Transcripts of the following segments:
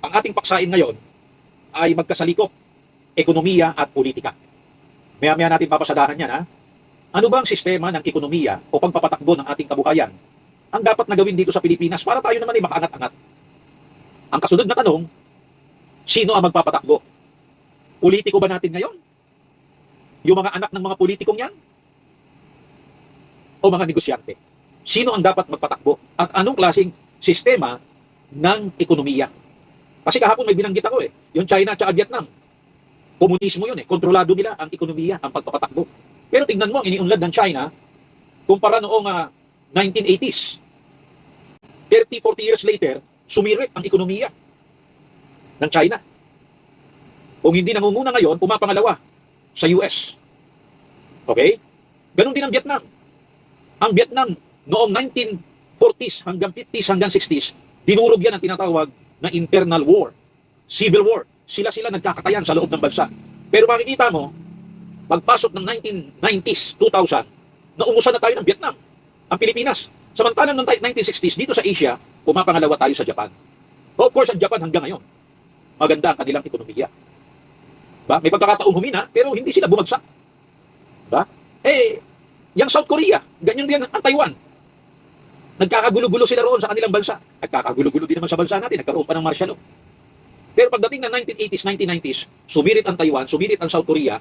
ang ating paksain ngayon ay magkasalikop, ekonomiya at politika. Maya-maya natin papasadahan yan, ha? Ano ba ang sistema ng ekonomiya o pagpapatakbo ng ating kabuhayan ang dapat na gawin dito sa Pilipinas para tayo naman ay makaangat-angat? Ang kasunod na tanong, sino ang magpapatakbo? Politiko ba natin ngayon? Yung mga anak ng mga politikong yan? O mga negosyante? Sino ang dapat magpatakbo? At anong klaseng sistema ng ekonomiya? Kasi kahapon may binanggit ako yung China at Vietnam. Komunismo yun kontrolado nila ang ekonomiya, ang pagpapatakbo. Pero tingnan mo, ang iniunlad ng China, kumpara noong 1980s. 30, 40 years later, sumirit ang ekonomiya ng China. Kung hindi nangunguna ngayon, pumapangalawa sa US. Okay? Ganon din ang Vietnam. Ang Vietnam, noong 1940s hanggang 50s hanggang 60s, dinurog yan ang tinatawag na internal war, civil war. Sila nagkakatayan sa loob ng bansa. Pero makikita mo, pagpasok ng 1990s, 2000, naungusan na tayo ng Vietnam, ang Pilipinas. Samantalang noong 1960s, dito sa Asia, pumapangalawa tayo sa Japan. Of course, ang Japan hanggang ngayon, maganda ang kanilang ekonomiya. Ba? May pagkakataong humina, pero hindi sila bumagsak. Ba? Yung South Korea, ganyan din ang Taiwan. Nagkakagulo-gulo sila roon sa kanilang bansa. Nagkakagulo-gulo din naman sa bansa natin, nagkaroon pa ng martial law. Pero pagdating ng 1980s, 1990s, sumirit ang Taiwan, sumirit ang South Korea,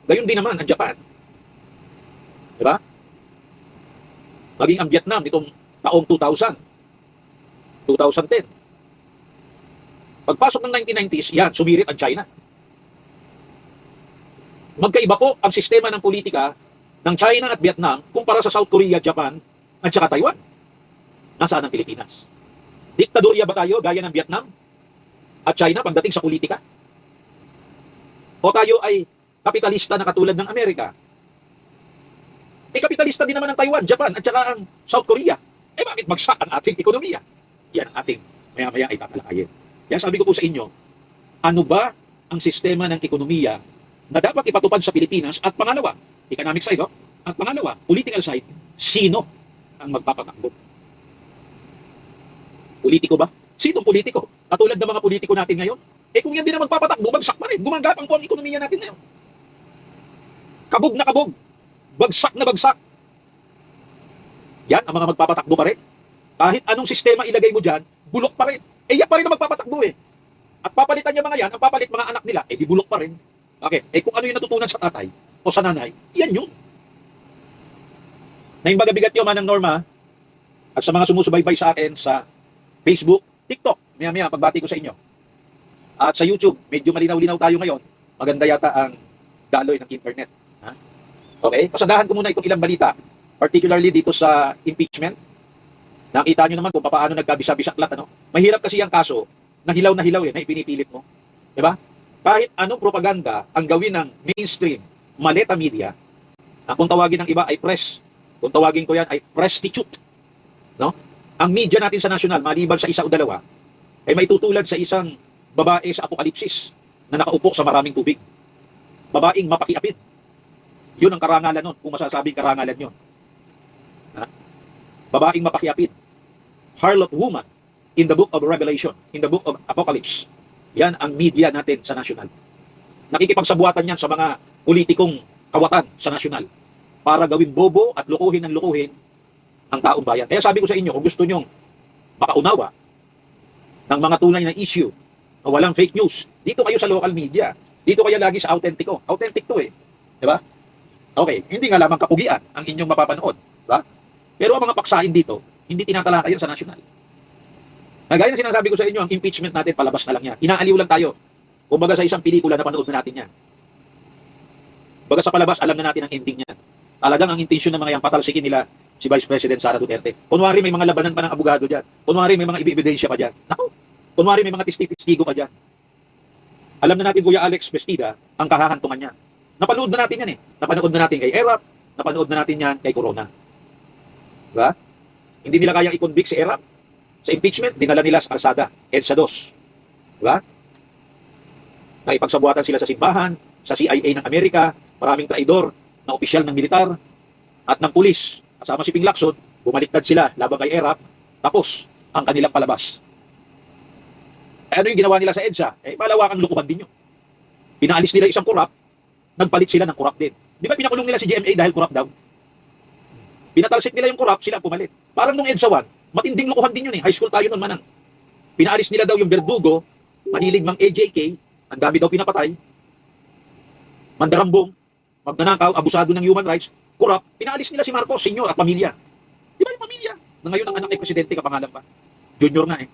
gayon din naman ang Japan. Diba? Maging ang Vietnam nitong taong 2000, 2010. Pagpasok ng 1990s, yan, sumirit ang China. Magkaiba po ang sistema ng politika ng China at Vietnam kumpara sa South Korea, Japan, at saka Taiwan. Nasaan ang Pilipinas? Diktadorya ba tayo gaya ng Vietnam at China pagdating sa politika? O tayo ay kapitalista na katulad ng Amerika? Kapitalista din naman ang Taiwan, Japan, at saka ang South Korea. Bakit bagsak ang ating ekonomiya? Yan ang ating maya-maya ay tatalakayin. Kaya sabi ko po sa inyo, ano ba ang sistema ng ekonomiya na dapat ipatupad sa Pilipinas? At pangalawa, economic side, at pangalawa, political side, sino ang magpapatakbo? Politiko ba? Sinong politiko? Katulad ng mga politiko natin ngayon? Kung yan din ang magpapatakbo, bagsak pa rin. Gumagapang po ang ekonomiya natin ngayon. Kabog na kabog. Bagsak na bagsak. Yan ang mga magpapatakbo pa rin. Kahit anong sistema ilagay mo dyan, bulok pa rin. Yan pa rin ang magpapatakbo At papalitan niya mga yan, ang papalit mga anak nila, di bulok pa rin. Okay? Kung ano yung natutunan sa tatay o sa nanay, yan yun. Naimbaga bigat yung manang Norma at sa mga sumusubaybay sa akin sa Facebook, TikTok, maya-maya pagbati ko sa inyo. At sa YouTube, medyo malinaw-linaw tayo ngayon. Maganda yata ang daloy ng internet. Okay? Pasadahan ko muna itong ilang balita, particularly dito sa impeachment. Nakita nyo naman kung paano nagkabisa-bisaklat. Mahirap kasi ang kaso, na hilaw na ipinipilit mo. Diba? Kahit anong propaganda ang gawin ng mainstream, maleta media, kung tawagin ng iba ay press, kung tawagin ko yan ay prostitute. No? Ang media natin sa national, maliban sa isa o dalawa, ay maitutulad sa isang babae sa apokalipsis na nakaupo sa maraming tubig. Babaeng mapakiapid. Yun ang karangalan nun, kung masasabing karangalan yun. Babaeng mapakiapid. Harlot woman in the book of Revelation, in the book of Apocalypse. Yan ang media natin sa national. Nakikipagsabuatan yan sa mga politikong kawatan sa national para gawin bobo at lukuhin ng lukuhin ang taong bayan. Kaya sabi ko sa inyo, kung gusto nyong makaunawa ng mga tunay na issue na walang fake news, dito kayo sa local media. Dito kayo lagi sa Autentico. Authentic to Diba? Okay, hindi nga lamang kapugian ang inyong mapapanood. Diba? Pero ang mga paksain dito, hindi tinatalakay yan sa national. Gaya na sinasabi ko sa inyo, ang impeachment natin, palabas na lang yan. Inaaliw lang tayo. Kumbaga sa isang pelikula na panood na natin yan. Baga sa palabas, alam na natin ang ending niyan. Talagang ang intensyon ng mga yan, patalsikin nila si Vice President Sara Duterte. Kunwari may mga labanan pa ng abogado dyan. Kunwari may mga ebidensya pa dyan. Naku, kunwari may mga testigo pa dyan. Alam na natin, Kuya Alex Bestida, ang kahahantungan niya. Napanood na natin yan Napanood na natin kay Erap, napanood na natin yan kay Corona. Diba? Hindi nila kayang i-convict si Erap. Sa impeachment, dinala nila sa kalsada, EDSA 2. Diba? Nakipagsabuatan sila sa simbahan, sa CIA ng Amerika, maraming traidor na opisyal ng militar at ng pulis. Kasama si Ping Lacson, bumaliktad sila laban kay Erap, tapos ang kanilang palabas. Eh, ano yung ginawa nila sa EDSA? Eh, malawakang lukuhan din yun. Pinaalis nila isang korap, nagpalit sila ng korap din. Di ba pinakulong nila si GMA dahil korap daw? Pinatalsik nila yung korap, sila pumalit. Parang nung EDSA 1, matinding lukuhan din yun eh. High school tayo nun, manang. Pinaalis nila daw yung Verdugo, mahilig mang AJK, ang dami daw pinapatay, mandarambong, magnanakaw, abusado ng human rights, korap, pinaalis nila si Marcos, Sr. at pamilya. Di ba yung pamilya? Na ngayon ang anak ni Presidente, kapangalan pa. Junior nga eh.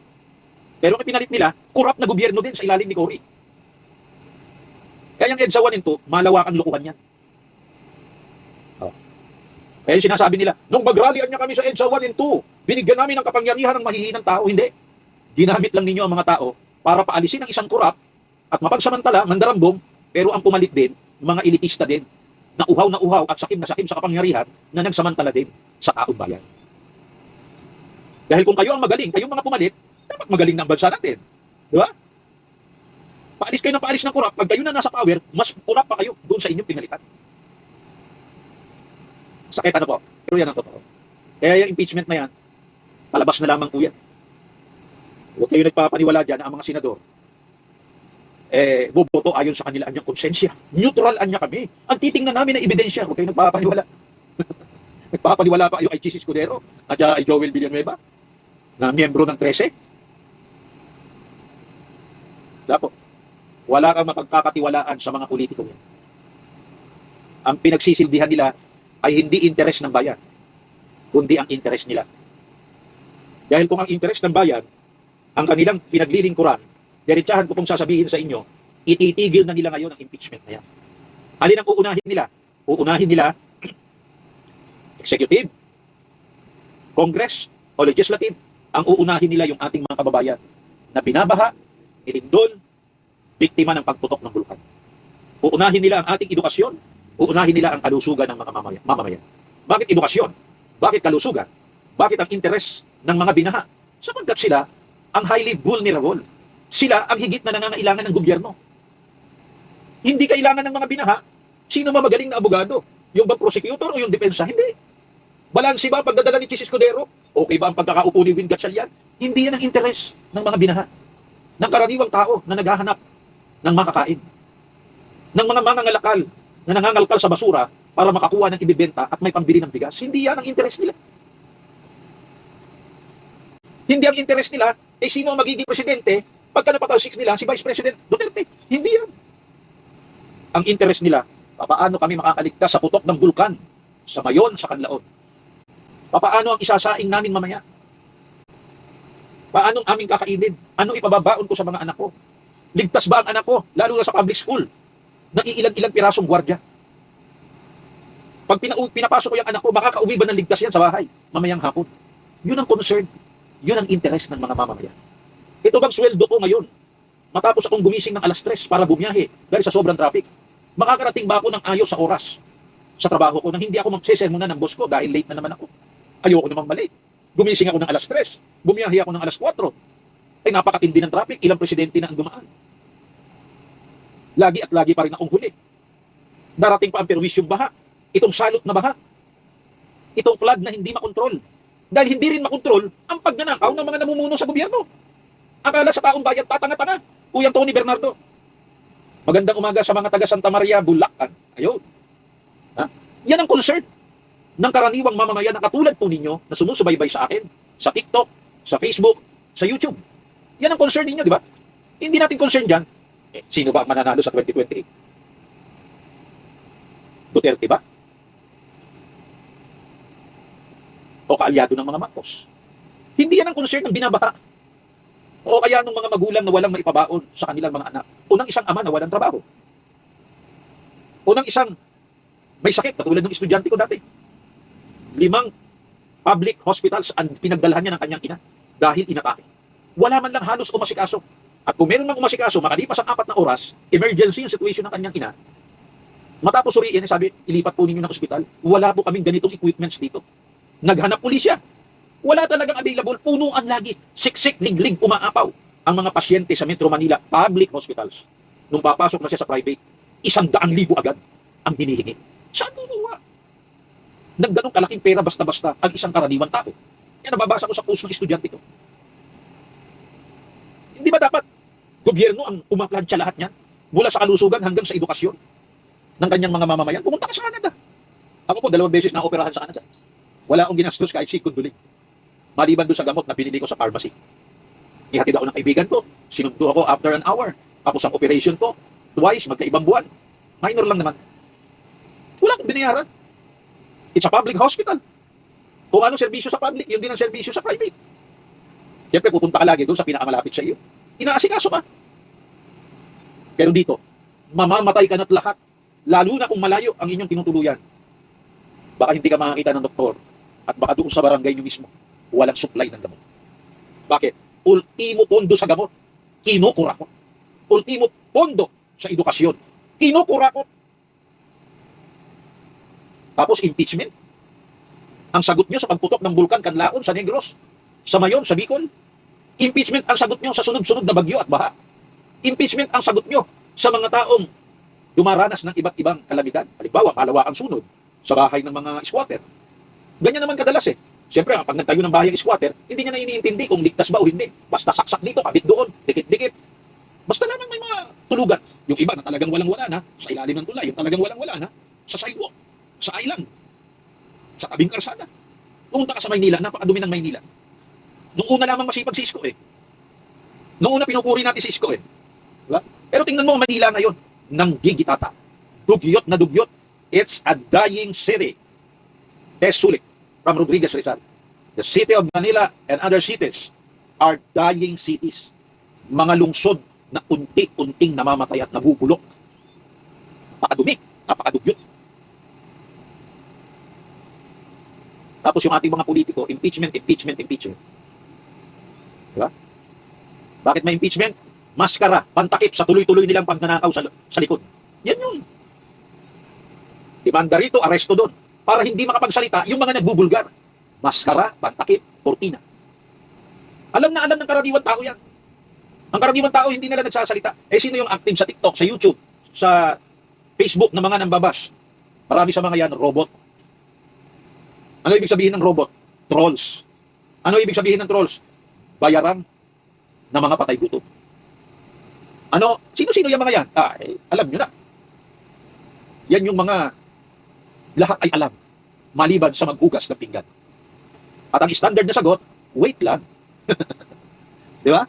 Pero ang pinalit nila, korap na gobyerno din sa ilalim ni Cory. Kaya yung EDSA 1 and 2, malawakang lukuhan yan. Oh. Kaya yung sinasabi nila, nung magrallian niya kami sa EDSA 1 and 2, binigyan namin ng kapangyarihan ng mahihinang tao. Hindi. Ginamit lang ninyo ang mga tao para paalisin ang isang korap at mapagsamantala, mandarambong, pero ang pumalit din, mga elitista din, na uhaw at sakim na sakim sa kapangyarihan na nagsamantala din sa taong bayan. Dahil kung kayo ang magaling, kayong mga pumalit, dapat magaling na ang bansa natin. Di ba? Paalis kayo ng paalis ng korap, pag kayo na nasa power, mas korap pa kayo doon sa inyong pinalitan. Sakit ano po? Pero yan ang totoo. Kaya yung impeachment na yan, palabas na lamang po yan. Huwag kayo nagpapaniwala dyan na ang mga senador, boboto ayon sa kanila anyang konsensya. Neutral anya kami. Ang titingnan namin na ebidensya. Huwag kayo nagpapaniwala. Nagpapaniwala pa yung Ichis Escudero at ay Joel Villanueva na miyembro ng 13. Dapo, wala kang mapagkakatiwalaan sa mga politiko yan. Ang pinagsisilbihan nila ay hindi interes ng bayan, kundi ang interes nila. Dahil kung ang interes ng bayan, ang kanilang pinaglilingkuran, diretsahan ko pong sasabihin sa inyo, ititigil na nila ngayon ang impeachment na yan. Alin ang uunahin nila? Uunahin nila executive, Congress, o legislative. Ang uunahin nila yung ating mga kababayan na binabaha, nilindol, biktima ng pagputok ng bulkan. Uunahin nila ang ating edukasyon, uunahin nila ang kalusugan ng mga mamamayan. Bakit edukasyon? Bakit kalusugan? Bakit ang interes ng mga binaha? Sapagkat sila ang highly vulnerable. Sila ang higit na nangangailangan ng gobyerno. Hindi kailangan ng mga binaha. Sino mamagaling na abogado? Yung ba prosecutor o yung depensa? Hindi. Balansi ba pagdadala ni Chis Escudero? Okay ba ang pagkakaupo ni Win Gatchalian? Hindi yan ang interes ng mga binaha. Ng karaniwang tao na naghahanap ng makakain. Ng mga mangangalakal na nangangalkal sa basura para makakuha ng ibibenta at may pambili ng bigas. Hindi yan ang interes nila. Hindi ang interes nila, sino ang magiging presidente pagka napatalsik nila si Vice President Duterte. Hindi yan. Ang interes nila, paano kami makakaligtas sa putok ng bulkan, sa Mayon, sa Canlaon. Paano ang isasaing namin mamaya? Paano ang aming kakainin? Ano ipababaon ko sa mga anak ko? Ligtas ba ang anak ko, lalo na sa public school, na iilang-ilang pirasong gwardya? Pag pinapasok ko yung anak ko, makakauwi ba ng ligtas yan sa bahay mamayang hapon? Yun ang concern. Yun ang interes ng mga mamamayan. Ito bang sweldo ko ngayon? Matapos akong gumising ng alas 3 para bumiyahe dahil sa sobrang traffic, makakarating ba ako ng ayos sa oras sa trabaho ko nang hindi ako magsesermonan ng boss ko dahil late na naman ako? Ayoko namang malate. Gumising ako ng alas 3, bumiyahe ako ng alas 4. Ay napakatindi ng traffic, ilang presidente na ang dumaan. Lagi at lagi pa rin akong huli. Darating pa ang perwisyong baha. Itong salot na baha. Itong flood na hindi makontrol. Dahil hindi rin makontrol ang pagnanakaw ng mga namumuno sa gobyerno. Akala sa taong bayan, tatanga-tanga. Kuyang Tony Bernardo. Magandang umaga sa mga taga Santa Maria, Bulacan. Ayun. Ha? Yan ang concern ng karaniwang mamamayan na katulad po ninyo na sumusubaybay sa akin, sa TikTok, sa Facebook, sa YouTube. Yan ang concern ninyo, di ba? Hindi natin concern dyan. Sino ba ang mananalo sa 2028? Duterte ba? O kaalyado ng mga Marcos? Hindi yan ang concern ng binabaha. O kaya ng mga magulang na walang maipabaon sa kanilang mga anak. O ng isang ama na walang trabaho. O ng isang may sakit, katulad ng estudyante ko dati. 5 public hospitals ang pinagdalhan niya ng kanyang ina dahil inatake. Wala man lang halos umasikaso. At kung meron mang umasikaso, makalipas ang 4 na oras, emergency yung situation ng kanyang ina, matapos suriin, sabi, ilipat po ninyo ng ospital. Wala po kaming ganitong equipments dito. Naghanap uli siya. Wala talagang available. Punuan lagi. Siksik, liglig, umaapaw ang mga pasyente sa Metro Manila public hospitals. Nung papasok na siya sa private, 100,000 agad ang hinihingi. Saan kukuha? Nagganong kalaking pera basta-basta ang isang karaniwang tao. Yan nababasa ko sa post ng estudyante ko. Hindi ba dapat Gobyerno ang umaplansya lahat niyan. Mula sa kalusugan hanggang sa edukasyon ng kanyang mga mamamayan. Pumunta ka sa Canada. Ako po, 2 beses na operahan sa Canada. Wala akong ginastos kahit sikod duling. Maliban doon sa gamot na binili ko sa pharmacy. Ihatid ako ng kaibigan ko. Sinundo ako after an hour. Tapos ang operation ko, twice, magkaibang buwan. Minor lang naman. Wala akong binayaran. It's a public hospital. Kung anong serbisyo sa public, yun din ang serbisyo sa private. Siyempre, pupunta ka lagi doon sa pinakamalapit sa iyo. Inaasikaso ka. Pero dito, mamamatay ka na't lahat. Lalo na kung malayo ang inyong tinutuluyan. Baka hindi ka makakita ng doktor. At baka doon sa barangay nyo mismo, walang supply ng gamot. Bakit? Ultimo pondo sa gamot, kinukurakot. Ultimo pondo sa edukasyon, kinukurakot. Tapos impeachment. Ang sagot nyo sa pagputok ng bulkan Kanlaon sa Negros, sa Mayon, sa Bicol. Impeachment ang sagot nyo sa sunod-sunod na bagyo at baha. Impeachment ang sagot nyo sa mga taong dumaranas ng iba't ibang kalamidad. Halimbawa, malawakang sunod sa bahay ng mga squatter. Ganyan naman kadalas eh. Siyempre, pag nagtayo ng bahay ang squatter, hindi niya na iniintindi kung ligtas ba o hindi. Basta saksak dito, kabit doon, dikit-dikit. Basta lamang may mga tulugan. Yung iba na talagang walang-wala na, sa ilalim ng tulay. Yung talagang walang-wala na, sa sidewalk, sa island, sa tabing karsada. Pumunta ka sa Maynila, napakadumi ng Maynila. Nung una lamang masipag si Isko eh. Nung una pinupuri natin si Isko eh. Diba? Pero tingnan mo ang Manila ngayon, nang gigitata. Dugyot na dugyot. It's a dying city. Tess Sulik from Rodriguez Rizal. The city of Manila and other cities are dying cities. Mga lungsod na unti-unting namamatay at nabubulok. Napakadumi, napakadugyot. Tapos yung ating mga politiko, impeachment, impeachment, impeachment. Diba? Bakit may impeachment? Maskara, pantakip sa tuloy-tuloy nilang pagnanakaw sa likod. Yan yun. Demanda rito, aresto doon. Para hindi makapagsalita yung mga nagbubulgar. Maskara, pantakip, kortina. Alam na alam ng karaniwang tao yan. Ang karaniwang tao hindi nila nagsasalita. Eh sino yung active sa TikTok, sa YouTube, sa Facebook na mga nambabas? Marami sa mga yan, robot. Ano ibig sabihin ng robot? Trolls. Ano ibig sabihin ng trolls? Bayaran na mga patay gutom. Ano? Sino-sino yung mga yan? Alam nyo na. Yan yung mga lahat ay alam. Maliban sa maghugas ng pinggan. At ang standard na sagot, wait lang. Di ba?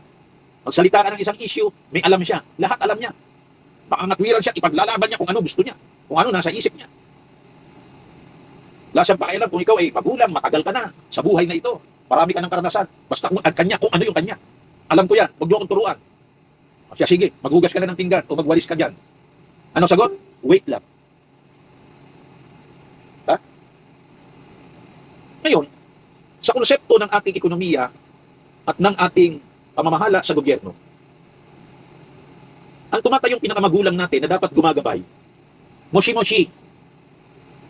Magsalita ka ng isang issue, may alam siya. Lahat alam niya. Baka natwiran siya, ipaglalaban niya kung ano gusto niya. Kung ano nasa isip niya. Wala siyang pakialam kung ikaw ay magulang, matagal ka na sa buhay na ito. Marami ka ng karanasan. Basta kung ano yung kanya. Alam ko yan, huwag niyo akong turuan. Siya, sige, maghugas ka na ng pinggan o magwalis ka dyan. Anong sagot? Wait lang. Ha? Ngayon, sa konsepto ng ating ekonomiya at ng ating pamamahala sa gobyerno, ang tumatayong pinakamagulang natin na dapat gumagabay, Moshi-Moshi,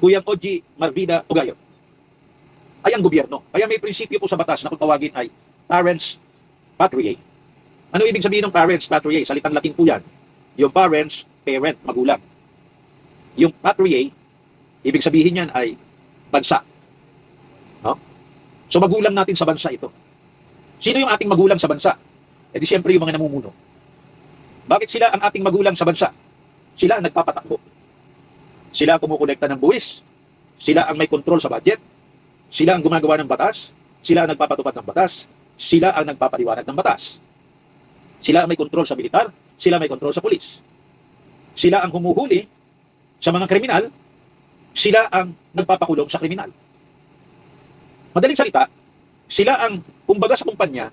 Kuya Oji Marvida Tugayo, ay ang gobyerno. Kaya may prinsipyo po sa batas na kung tawagin ay parents patriae. Ano ibig sabihin ng parents patriae? Salitang Latin po yan. Yung parents, parent, magulang. Yung patriae, ibig sabihin yan ay bansa. No? So magulang natin sa bansa ito. Sino yung ating magulang sa bansa? Eh di siyempre yung mga namumuno. Bakit sila ang ating magulang sa bansa? Sila ang nagpapatakbo. Sila ang kumukolekta ng buwis. Sila ang may control sa budget. Sila ang gumagawa ng batas. Sila ang nagpapatupad ng batas. Sila ang nagpapaliwanag ng batas. Sila ang may kontrol sa militar, sila may kontrol sa pulis. Sila ang humuhuli sa mga kriminal, sila ang nagpapakulong sa kriminal. Madaling salita, sila ang, kumbaga sa kumpanya,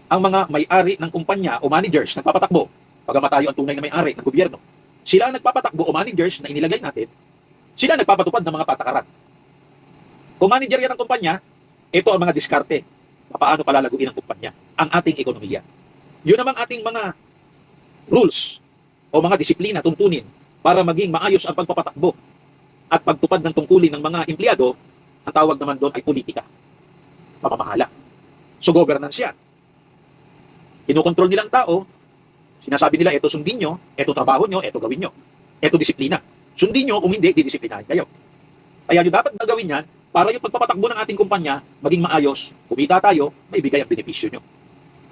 ang mga may-ari ng kumpanya o managers nagpapatakbo, pagamat tayo ang tunay na may-ari ng gobyerno. Sila ang nagpapatakbo o managers na inilagay natin, sila ang nagpapatupad ng mga patakaran. Kung manager yan ng kumpanya, ito ang mga diskarte. Paano palalaguin ang kumpanya, ang ating ekonomiya. Yun namang ating mga rules o mga disiplina tuntunin para maging maayos ang pagpapatakbo at pagtupad ng tungkulin ng mga empleyado. Ang tawag naman doon ay politika. Pamamahala. So governance yan. Kinukontrol nilang tao, sinasabi nila, eto sundin nyo, eto trabaho nyo, eto gawin nyo, eto disiplina. Sundin nyo, kung hindi, didisiplinahin kayo. Kaya nyo dapat gagawin yan para yung pagpapatakbo ng ating kumpanya maging maayos, kumita tayo, maibigay ang benepisyo nyo.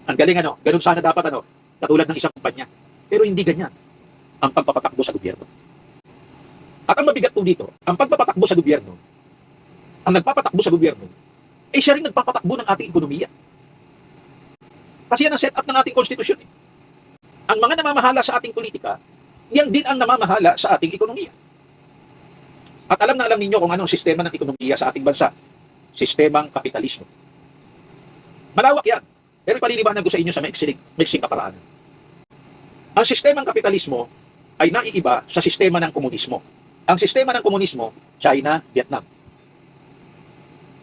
Ang galing ano, ganun sana dapat ano, katulad ng isang kumpanya. Pero hindi ganyan ang pagpapatakbo sa gobyerno. At ang mabigat po dito, ang pagpapatakbo sa gobyerno, ang nagpapatakbo sa gobyerno, siya rin nagpapatakbo ng ating ekonomiya. Kasi yan ang set up ng ating konstitusyon. Ang mga namamahala sa ating politika, yan din ang namamahala sa ating ekonomiya. At alam na alam ninyo kung anong sistema ng ekonomiya sa ating bansa. Sistemang kapitalismo. Malawak yan. Pero paliliwanag ko sa inyo sa maiksing kaparaanan. Ang sistemang kapitalismo ay naiiba sa sistema ng komunismo. Ang sistema ng komunismo, China, Vietnam.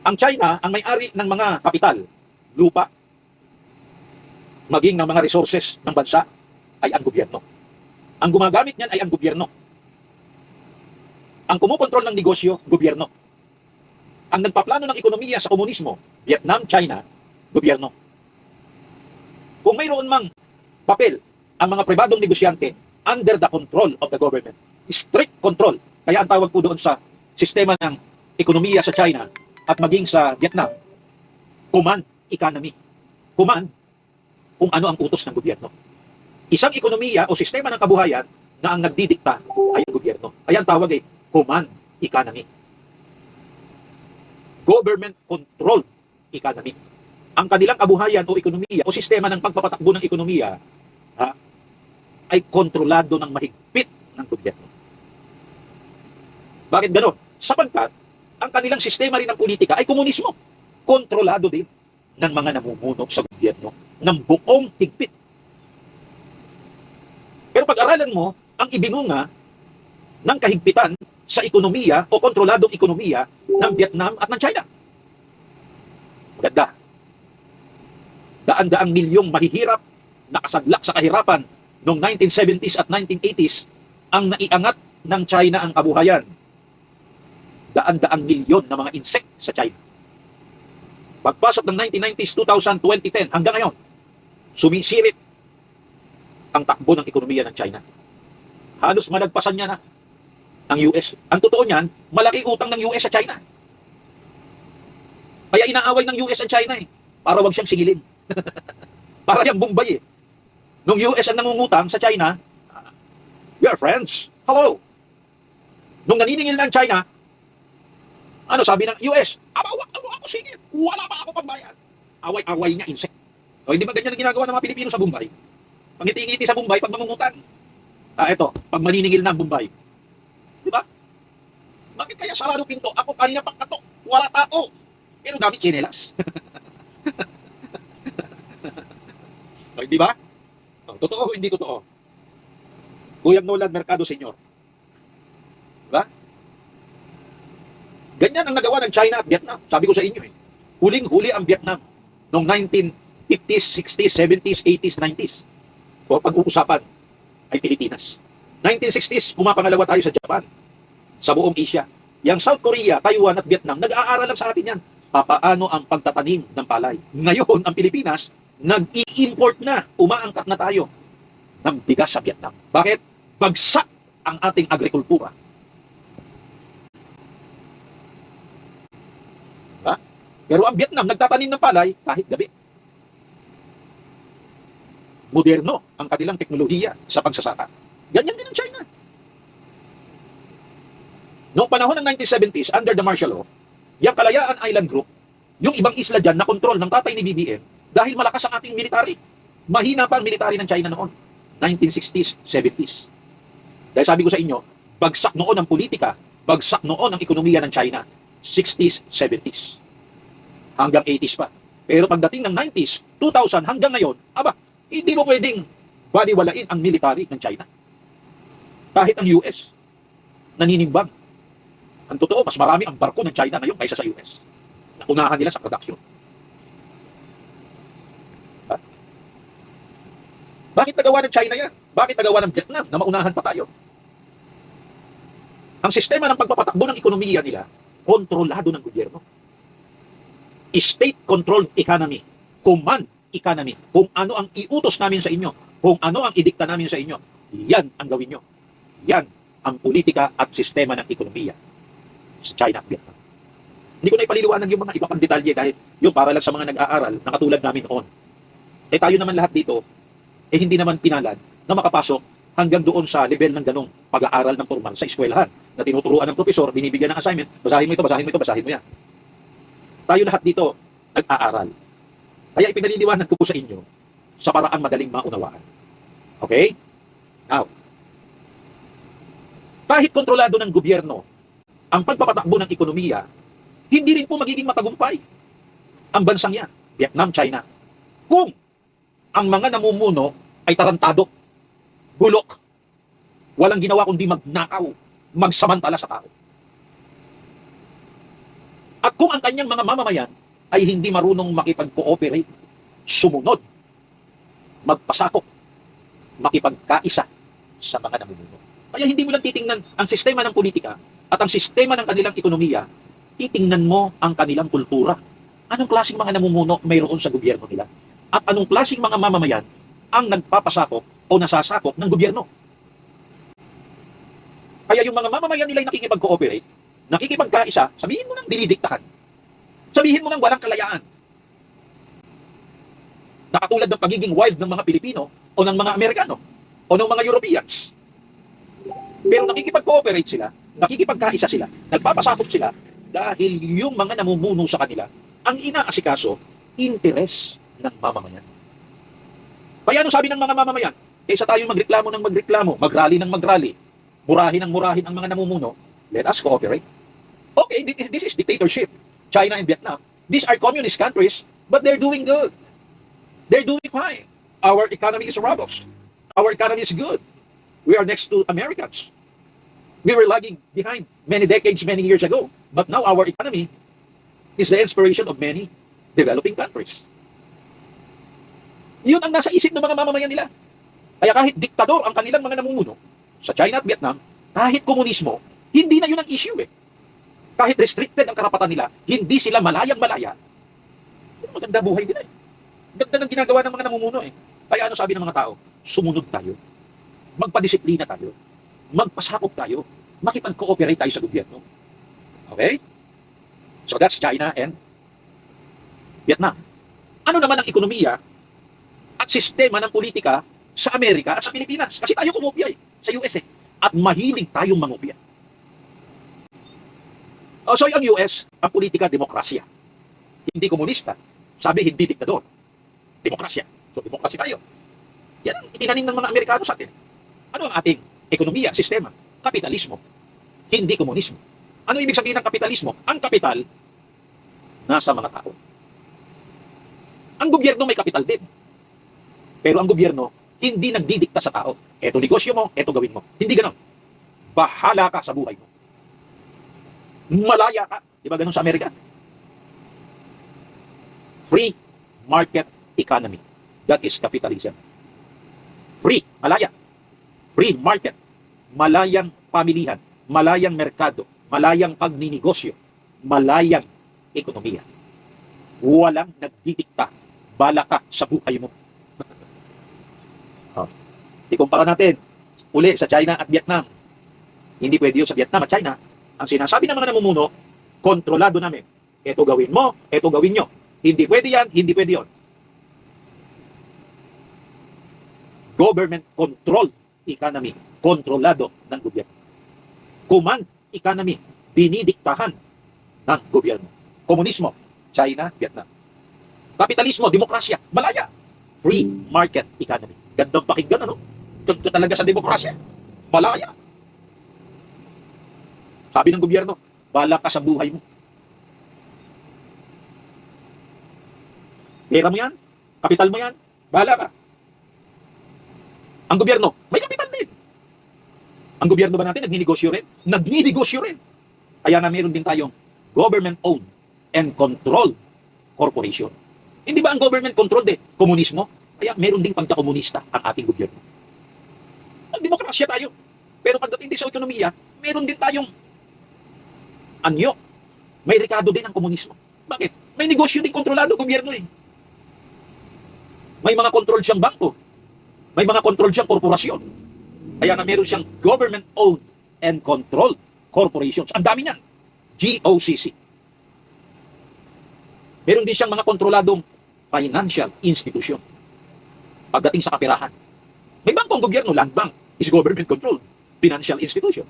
Ang China, ang may-ari ng mga kapital, lupa, maging ng mga resources ng bansa, ay ang gobyerno. Ang gumagamit niyan ay ang gobyerno. Ang kumukontrol ng negosyo, gobyerno. Ang nagpaplano ng ekonomiya sa komunismo, Vietnam, China, gobyerno. Kung mayroon mang papel ang mga pribadong negosyante under the control of the government, strict control, kaya ang tawag po doon sa sistema ng ekonomiya sa China at maging sa Vietnam, command economy. Command kung ano ang utos ng gobyerno. Isang ekonomiya o sistema ng kabuhayan na ang nagdidikta ay ang gobyerno. Kaya ang tawag ay command economy. Government controlled economy. Ang kanilang kabuhayan o ekonomiya o sistema ng pagpapatakbo ng ekonomiya ay kontrolado ng mahigpit ng gobyerno. Bakit ganon? Sapagkat ang kanilang sistema rin ng politika ay komunismo. Kontrolado din ng mga namumuno sa gobyerno ng buong higpit. Pero pag-aralan mo ang ibinunga ng kahigpitan sa ekonomiya o kontroladong ekonomiya ng Vietnam at ng China. Maganda. Daan-daang milyong mahihirap nakasadlak sa kahirapan noong 1970s at 1980s ang naiangat ng China ang kabuhayan. Daan-daang milyon na mga insect sa China. Pagpasok ng 1990s, 2000, 2010 hanggang ngayon, sumisirit ang takbo ng ekonomiya ng China. Halos malagpasan niya na ang US. Ang totoo niyan, malaki utang ng US sa China. Kaya inaaway ng US ang China para wag siyang singilin. Para yung Bombay Nung US ang nangungutang sa China, we are friends. Hello. Nung naniningil ng China, ano sabi ng US? Wag mo ako singil. Wala pa ako pambayad. Away-away niya, insect. O hindi ba ganyan ang ginagawa ng mga Pilipino sa Bombay? Pangiti-ngiti sa Bombay pag mangungutang. Ito, pag maniningil ng Bombay. Di ba? Bakit kaya sarado pinto? Ako kanina pagkato. Wala tao. Pero gamit chinelas. O, di ba? Totoo o hindi totoo? Kuyang Nolan Mercado Senior. Diba? Ganyan ang nagawa ng China at Vietnam. Sabi ko sa inyo Huling-huli ang Vietnam noong 1950s, 60s, 70s, 80s, 90s. O pag-uusapan ay Pilipinas. 1960s, pumapangalawa tayo sa Japan. Sa buong Asia. Yang South Korea, Taiwan at Vietnam, nag-aaral lang sa atin yan. Paano ang pagtatanim ng palay. Ngayon, ang Pilipinas, nag-i-import na, umaangkat na tayo ng bigas sa Vietnam. Bakit? Bagsak ang ating agrikultura. Diba? Pero ang Vietnam, nagtatanim ng palay kahit gabi. Moderno ang kanilang teknolohiya sa pagsasaka. Ganyan din ang China. Noong panahon ng 1970s, under the martial law, yung Kalayaan Island Group, yung ibang isla dyan na kontrol ng tatay ni BBM, dahil malakas ang ating military. Mahina pa ang military ng China noon. 1960s, 70s. Dahil sabi ko sa inyo, bagsak noon ang politika, bagsak noon ang ekonomiya ng China. 60s, 70s. Hanggang 80s pa. Pero pagdating ng 90s, 2000 hanggang ngayon, hindi mo pwedeng baliwalain ang military ng China. Kahit ang US, naninimbang. Ang totoo, mas marami ang barko ng China ngayon kaysa sa US. Naunahan nila sa production. Bakit nagawa ng China yan? Bakit nagawa ng Vietnam na maunahan pa tayo? Ang sistema ng pagpapatakbo ng ekonomiya nila, kontrolado ng gobyerno. State-controlled economy. Command economy. Kung ano ang iutos namin sa inyo, kung ano ang idikta namin sa inyo, yan ang gawin nyo. Yan ang politika at sistema ng ekonomiya sa China at Vietnam. Hindi ko na ipaliliwanag yung mga iba pang detalye dahil yung para lang sa mga nag-aaral na katulad namin noon. Tayo naman lahat dito, eh hindi naman pinalad na makapasok hanggang doon sa level ng ganong pag-aaral ng formal sa eskwelahan na tinuturuan ng profesor, binibigyan ng assignment, basahin mo ito, basahin mo ito, basahin mo yan. Tayo lahat dito nag-aaral. Kaya ipinaliliwanag ko po sa inyo sa paraang madaling maunawaan. Okay? Now, kahit kontrolado ng gobyerno ang pagpapatakbo ng ekonomiya, hindi rin po magiging matagumpay ang bansang yan, Vietnam, China, kung ang mga namumuno ay tarantado, bulok, walang ginawa kundi magnakaw, magsamantala sa tao. At kung ang kanyang mga mamamayan ay hindi marunong makipag-cooperate, sumunod, magpasakop, makipagkaisa sa mga namumuno. Kaya hindi mo lang titingnan ang sistema ng politika at ang sistema ng kanilang ekonomiya, titingnan mo ang kanilang kultura. Anong klaseng mga namumuno mayroon sa gobyerno nila? At anong klaseng mga mamamayan ang nagpapasakop o nasasakop ng gobyerno? Kaya yung mga mamamayan nila ay nakikipag-cooperate, nakikipagkaisa, sabihin mo nang dinidiktahan. Sabihin mo nang walang kalayaan. Nakatulad ng pagiging wild ng mga Pilipino o ng mga Amerikano o ng mga Europeans. Pero nakikipag-cooperate sila, nakikipagkaisa sila, nagpapasakop sila dahil yung mga namumuno sa kanila ang inaasikaso, interes ng mamamayan. Kaya ano sabi ng mga mamamayan? Kaysa tayo magreklamo ng magreklamo, magrally ng magrally, murahin ng murahin ang mga namumuno, let us cooperate. Okay, this is dictatorship. China and Vietnam, these are communist countries, but they're doing good. They're doing fine. Our economy is robust. Our economy is good. We are next to Americans. We were lagging behind many decades, many years ago. But now our economy is the inspiration of many developing countries. Yun ang nasa isip ng mga mamamayan nila. Kaya kahit diktador ang kanilang mga namumuno sa China at Vietnam, kahit komunismo, hindi na yun ang issue eh. Kahit restricted ang karapatan nila, hindi sila malayang-malaya. Maganda buhay nila eh. Ganda ng ginagawa ng mga namumuno eh. Kaya ano sabi ng mga tao? Sumunod tayo. Magpadisiplina tayo. Magpasakop tayo. Makipag-cooperate tayo sa gobyerno. Okay? So that's China and Vietnam. Ano naman ang ekonomiya at sistema ng politika sa Amerika at sa Pilipinas? Kasi tayo kumopya eh, sa US eh. At mahilig tayong mangopya. So ang US, ang politika, demokrasya. Hindi komunista. Sabi, hindi diktador. Demokrasya. So demokrasya tayo. Yan ang itinanim ng mga Amerikano sa atin. Ano ang ating ekonomiya, sistema? Kapitalismo. Hindi komunismo. Ano ibig sabihin ng kapitalismo? Ang kapital, nasa mga tao. Ang gobyerno may kapital din. Pero ang gobyerno, hindi nagdidikta sa tao. Eto negosyo mo, eto gawin mo. Hindi ganon. Bahala ka sa buhay mo. Malaya ka. Di ba ganun sa Amerika? Free market economy. That is capitalism. Free, malaya. Free market. Malayang pamilihan. Malayang merkado. Malayang pagninegosyo. Malayang ekonomiya. Walang nagdidikta. Bala ka sa buhay mo. Ikumpara natin uli sa China at Vietnam. Hindi pwede yun sa Vietnam at China. Ang sinasabi ng mga namumuno, kontrolado namin. Ito gawin mo, ito gawin nyo. Hindi pwede yan, hindi pwede yun. Government control economy. Kontrolado ng gobyerno. Command economy. Dinidiktahan ng gobyerno. Komunismo, China, Vietnam. Kapitalismo, demokrasya, malaya. Free market economy. Gandang pakinggan, ano? Ganda talaga sa demokrasya. Malaya. Sabi ng gobyerno, bala ka sa buhay mo. Pera mo yan, kapital mo yan, bala ka. Ang gobyerno, may kapital din. Ang gobyerno ba natin, nagninegosyo rin? Nagninegosyo rin. Kaya nga meron din tayong government-owned and controlled corporation. Hindi ba ang government-controlled komunismo? Kaya meron ding pagkakomunista ang ating gobyerno. Ang demokrasya tayo. Pero pagdating din sa ekonomiya, meron din tayong anyo. May rekado din ang komunismo. Bakit? May negosyo din kontrolado gobyerno eh. May mga control siyang bangko. May mga control siyang korporasyon. Kaya nga meron siyang government-owned and controlled corporations. Ang dami niyan. GOCC. Meron din siyang mga kontroladong financial institution. pagdating sa kapirahan. May bangko ang gobyerno, Land Bank is government-controlled financial institution.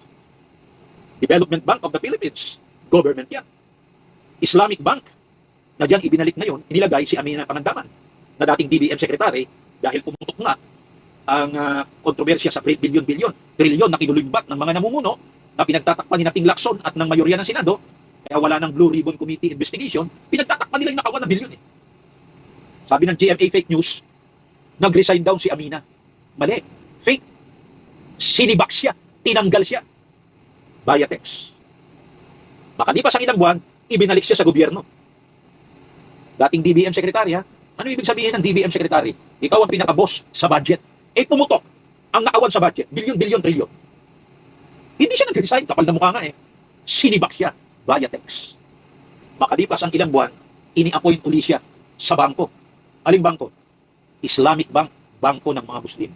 Development Bank of the Philippines, government yan. Islamic Bank, na diyan ibinalik ngayon, inilagay si Amina Pangandaman, na dating DBM Secretary, dahil pumutok nga ang kontrobersya sa bilyon-bilyon, trilyon na kinulumbat ng mga namumuno na pinagtatakpan ni Ping Lacson at ng mayorya ng Senado, kaya wala ng Blue Ribbon Committee investigation, pinagtatakpan nila yung nakawan na bilyon. Sabi ng GMA Fake News, nag-resign down si Amina. Mali. Fake. Sinibak siya. Tinanggal siya. Via text. Makalipas ang ilang buwan, ibinalik siya sa gobyerno. Dating DBM Secretary, ha? Ano ibig sabihin ng DBM Secretary? Ikaw ang pinaka-boss sa budget. Pumutok ang nakawan sa budget. Bilyon, trilyon. Hindi siya nag-resign. Kapal na mukha nga eh. Sinibak siya via text. Makalipas ang ilang buwan, ini-appoint uli siya sa bangko. Aling bangko? Islamic Bank. Bangko ng mga Muslim.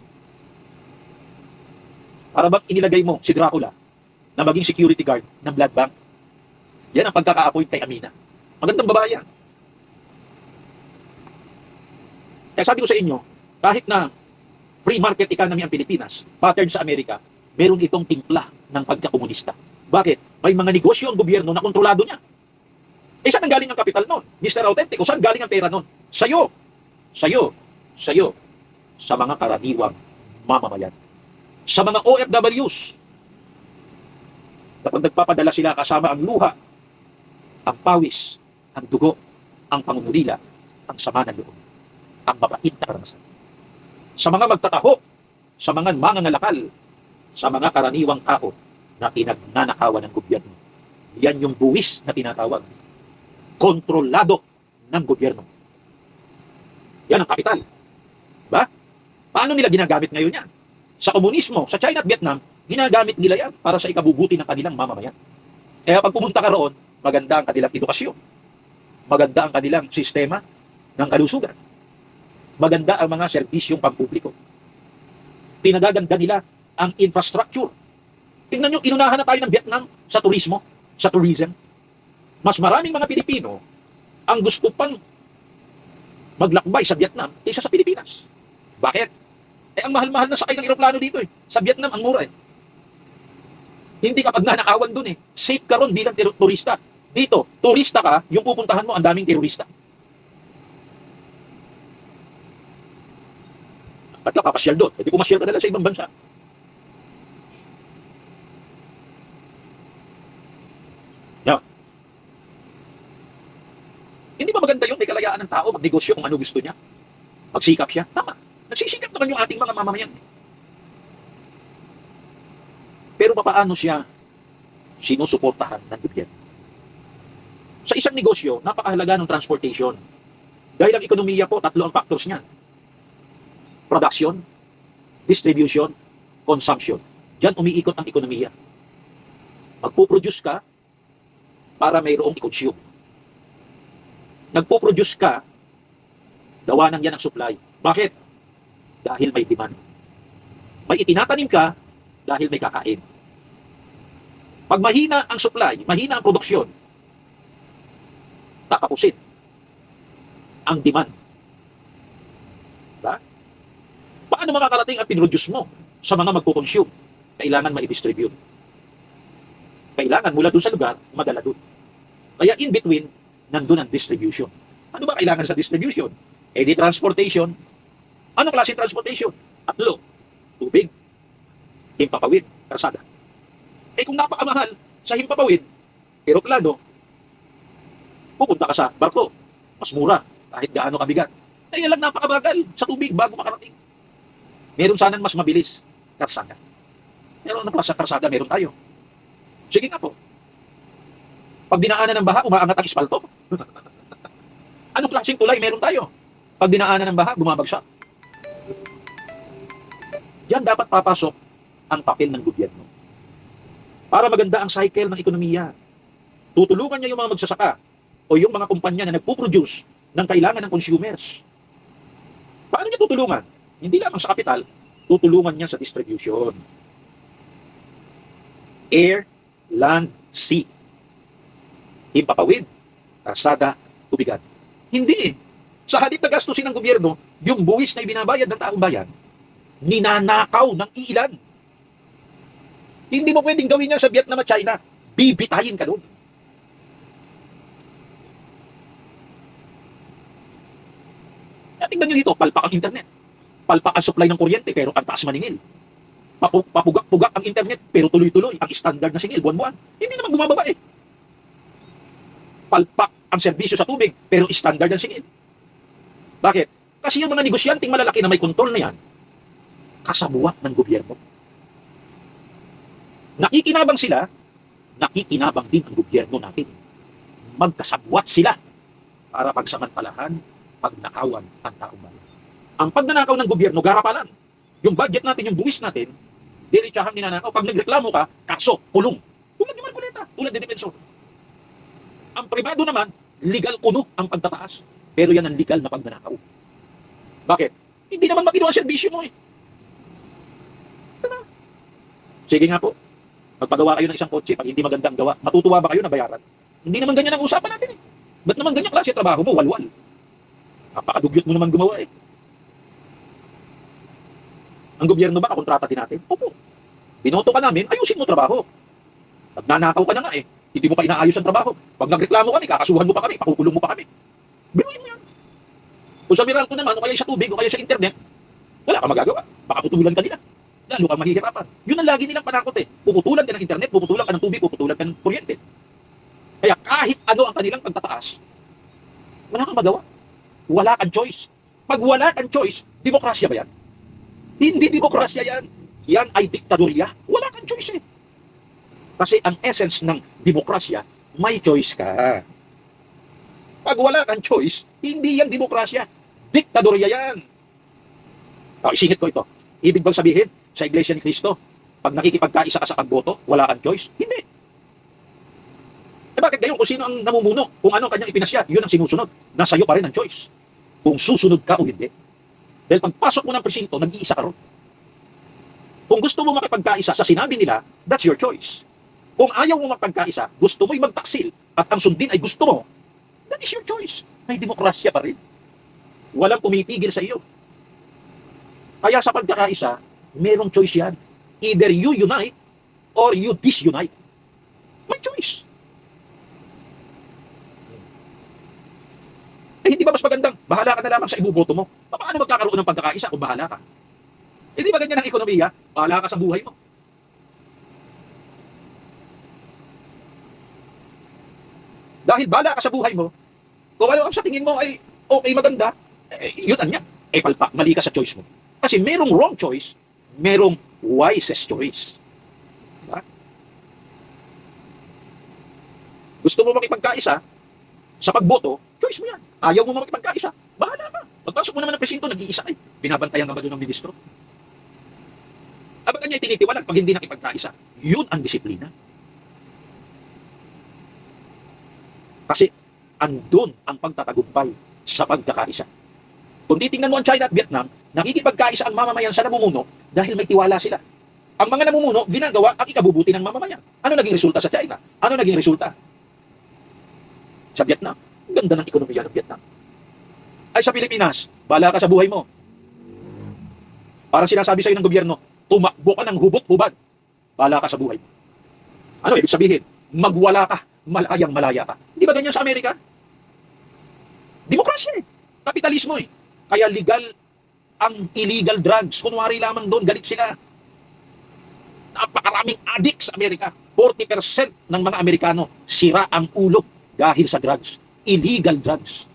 Para bang inilagay mo si Dracula na maging security guard ng Blood Bank? Yan ang pagkaka-appoint kay Amina. Magandang babae yan. Kaya sabi ko sa inyo, kahit na free market economy ang Pilipinas, pattern sa Amerika, meron itong timpla ng pagkakomunista. Bakit? May mga negosyo ang gobyerno na kontrolado niya. Saan ang galing ang kapital nun? Mr. Authentic, o saan galing ang pera nun? Sa'yo, sa mga karaniwang mamamayan. Sa mga OFWs, kapag nagpapadala sila kasama ang luha, ang pawis, ang dugo, ang pangungulila, ang sama ng loob, ang mabait na karanasan. Sa mga magtataho, sa mga mangangalakal, sa mga karaniwang tao na pinagnanakawan ng gobyerno. Yan yung buwis na tinatawag. Kontrolado ng gobyerno. Yan ang kapital. Diba? Paano nila ginagamit ngayon yan? Sa komunismo, sa China at Vietnam, ginagamit nila yan para sa ikabubuti ng kanilang mamamayan. Kaya pag pumunta ka roon, maganda ang kanilang edukasyon. Maganda ang kanilang sistema ng kalusugan. Maganda ang mga serbisyong pampubliko. Pinagaganda nila ang infrastructure. Tingnan nyo, inunahan na tayo ng Vietnam sa turismo, sa tourism. Mas maraming mga Pilipino ang gusto pang maglakbay sa Vietnam kaysa sa Pilipinas. Bakit? Ang mahal-mahal na sakay ng eroplano dito eh. Sa Vietnam, ang mura eh. Hindi ka pag nanakawan dun eh. Safe ka ron bilang turista. Dito, turista ka, yung pupuntahan mo, ang daming terorista. Ba't ka papasyal doon? Hindi pumasyal ka dala sa ibang bansa. Yan. Hindi ba maganda yun? May kalayaan ng tao, magnegosyo kung ano gusto niya. Magsikap siya. Tama. Nagsisikap naman yung ating mga mamamayan. Pero paano siya sinusuportahan ng gobyerno? Sa isang negosyo, napakahalaga ng transportation. Dahil ang ekonomiya po, tatlo ang factors niyan. Production, distribution, consumption. Diyan umiikot ang ekonomiya. Magpuproduce ka para mayroong i-consume. Nagpo-produce ka, gawa ng yan ang supply. Bakit? Dahil may demand. May itinatanim ka dahil may kakain. Pag mahina ang supply, mahina ang produksyon, tatapusin ang demand. Diba? Paano makakarating ang pinroduce mo sa mga magpo-consume? Kailangan ma-distribute. Kailangan mula dun sa lugar, madala dun. Kaya in between, nandun ang distribution. Ano ba kailangan sa distribution? Di transportation. Anong klase transportation? Tatlo. Tubig, himpapawid, karsada. Kung napakamahal sa himpapawid, eroplano, pupunta ka sa barko. Mas mura, kahit gaano kabigat. Lang napakabagal sa tubig bago makarating. Meron sanang mas mabilis, karsada. Meron na sa karsada, meron tayo. Sige nga po. Pag dinaanan ng baha, umaangat ang espalto. Anong klaseng tulay meron tayo? Pag dinaanan ng baha, bumabagsak. Diyan dapat papasok ang papel ng gobyerno. Para maganda ang cycle ng ekonomiya. Tutulungan niya yung mga magsasaka o yung mga kumpanya na nagpo-produce ng kailangan ng consumers. Paano niya tutulungan? Hindi lamang sa kapital, tutulungan niya sa distribution. Air, land, sea. Himpapawid, karsada, tubigan. Hindi eh. Sa halip na gastusin ng gobyerno, yung buwis na ibinabayad ng taong bayan, ninanakaw ng iilan. Hindi mo pwedeng gawin yan sa Vietnam at China. Bibitayin ka doon. Tingnan nyo dito, palpak ang internet. Palpak ang supply ng kuryente, pero ang taas maningil. Papugak-pugak ang internet, pero tuloy-tuloy ang standard na singil, buwan-buwan. Hindi naman bumababa eh. Palpak ang serbisyo sa tubig, pero standard ang singil. Bakit? Kasi yung mga negosyanteng malalaki na may kontrol na yan, kasabuat ng gobyerno. Nakikinabang sila, nakikinabang din ang gobyerno natin. Magkasabwat sila para pagsamantalahan, pagnakawan ang taong bayan. Ang pagnanakaw ng gobyerno, garapalan. Yung budget natin, yung buwis natin, diretsahang ninanakaw. Pag nagreklamo ka, kaso, kulong. Tulad ni Marcoleta, tulad ni Defensor. Ang pribado naman, legal kuno ang pagtataas. Pero yan ang legal na pagnanakaw. Bakit? Hindi naman makinuha ang serbisyo mo eh. Diba? Sige nga po, magpagawa kayo ng isang kotse, pag hindi magandang gawa, matutuwa ba kayo na bayaran? Hindi naman ganyan ang usapan natin eh. Ba't naman ganyan klase trabaho mo, walwal? Napakadugyot mo naman gumawa eh. Ang gobyerno ba, kakontrata din natin? Opo. Binoto ka namin, ayusin mo trabaho. Nagnanakaw ka na nga eh. Hindi mo pa inaayos ang trabaho. Pag nagreklamo kami, kakasuhan mo pa kami, pakukulong mo pa kami. Biruin mo yan. Kung sa Meralco naman, o kaya sa tubig, o kaya sa internet, wala kang magagawa. Baka putulan ka nila. Lalo kang mahihirapan. Yun ang lagi nilang panakot eh. Puputulan ka ng internet, puputulan ka ng tubig, puputulan ka ng kuryente. Kaya kahit ano ang kanilang pagtataas, wala kang magawa. Wala kang choice. Pag wala kang choice, demokrasya ba yan? Hindi demokrasya yan. Yan ay diktadorya. Wala kang choice eh. Kasi ang essence ng demokrasya, may choice ka. Pag wala kang choice, hindi yan demokrasya. Diktadorya yan. Isingit ko ito. Ibig bang sabihin, sa Iglesia ni Cristo, pag nakikipagkaisa ka sa pagboto, wala kang choice? Hindi. Bakit ngayon kung sino ang namumuno, kung ano ang kanyang ipinasya, yun ang sinusunod. Nasa iyo pa rin ang choice. Kung susunod ka o hindi. Dahil pagpasok mo ng presinto, nag-iisa ka ron. Kung gusto mo makipagkaisa sa sinabi nila, that's your choice. Kung ayaw mo makipagkaisa, gusto mo'y magtaksil, at ang sundin ay gusto mo, that is your choice. May demokrasya pa rin. Walang pumipigil sa iyo. Kaya sa pagkakaisa, merong choice yan. Either you unite, or you disunite. May choice. Hindi ba mas magandang bahala ka na lamang sa ibuboto mo? Paano magkakaroon ng pagkakaisa kung bahala ka? Hindi ba ganyan ang ekonomiya? Bahala ka sa buhay mo. Dahil bahala ka sa buhay mo, kung ano ang sa tingin mo ay okay, maganda, yun ang niya. Palpak, mali ka sa choice mo. Kasi merong wrong choice, merong wisest choice. Diba? Gusto mo makipagkaisa sa pagboto, choice mo yan. Ayaw mo makipagkaisa, bahala ka. Pagpasok mo naman ng presinto, nag-iisa ka. Binabantayan ka ba doon ng ministro? Abang niya itinitiwalag pag hindi nakipagkaisa. Yun ang disiplina. Kasi andun ang pagtatagumpay sa pagkakaisa. Kung titingnan mo ang China at Vietnam, nakikipagkaisa ang mamamayan sa namumuno dahil may tiwala sila. Ang mga namumuno, ginagawa ang ikabubuti ng mamamayan. Ano naging resulta sa China? Ano naging resulta sa Vietnam? Ganda ng ekonomiya ng Vietnam. Ay sa Pilipinas, bahala ka sa buhay mo. Parang sinasabi sa'yo ng gobyerno, tumakbo ka ng hubot-hubad. Bahala ka sa buhay mo. Ano ibig sabihin? Magwala ka, malayang malaya ka. Di ba ganyan sa Amerika? Demokrasya eh. Kapitalismo eh. Kaya legal ang illegal drugs. Kunwari lamang doon, galit sila. Napakaraming addict sa Amerika. 40% ng mga Amerikano sira ang ulo dahil sa drugs. Illegal drugs.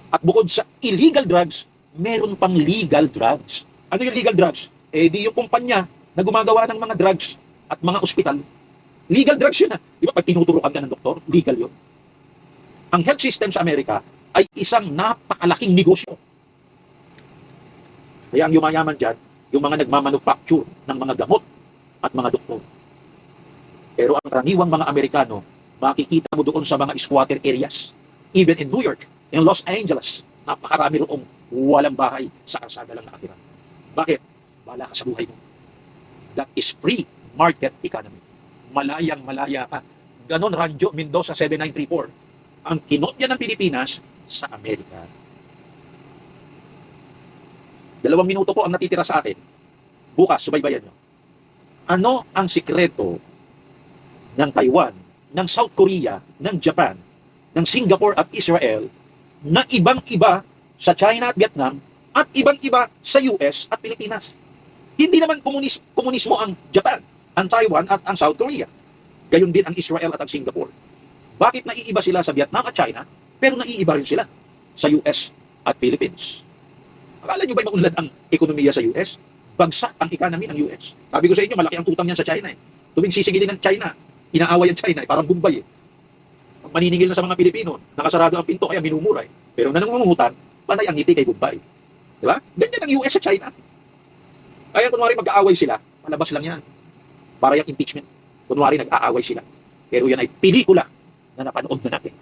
At bukod sa illegal drugs, meron pang legal drugs. Ano yung legal drugs? Di yung kumpanya na gumagawa ng mga drugs at mga ospital. Legal drugs yun. Di ba pag tinuturukan ka ng doktor, legal yun. Ang health system sa Amerika ay isang napakalaking negosyo. Kaya ang yumayaman dyan, yung mga nagmamanufacture ng mga gamot at mga doktor. Pero ang karaniwang mga Amerikano, makikita mo doon sa mga squatter areas. Even in New York, in Los Angeles, napakarami roong walang bahay sa kalsada lang nakatira. Bakit? Bahala ka sa buhay mo. That is free market economy. Malayang malaya ka. Ganon Ranjo Mendoza 7934. Ang kinopya ng Pilipinas sa Amerika. 2 minuto po ang natitira sa atin. Bukas, subaybayan nyo. Ano ang sikreto ng Taiwan, ng South Korea, ng Japan, ng Singapore at Israel na ibang-iba sa China at Vietnam at ibang-iba sa US at Pilipinas? Hindi naman komunismo ang Japan, ang Taiwan at ang South Korea. Gayon din ang Israel at ang Singapore. Bakit naiiba sila sa Vietnam at China, pero naiiba rin sila sa US at Philippines? Akala nyo ba'y maunlad ang ekonomiya sa US? Bagsak ang economy ng US. Sabi ko sa inyo, malaki ang utang niyan sa China eh. Tuwing sisigilin ng China, inaaway ang China eh, parang Bombay eh. Maniningil na sa mga Pilipino, nakasarado ang pinto kaya minumura eh. Pero nanungutang, panay ang ngiti kay Bombay. Di ba? Ganyan ang US sa China. Kaya kunwari mag-aaway sila, palabas lang yan. Para yung impeachment. Kunwari nag-aaway sila. Pero yan ay pelikula na napanood na natin.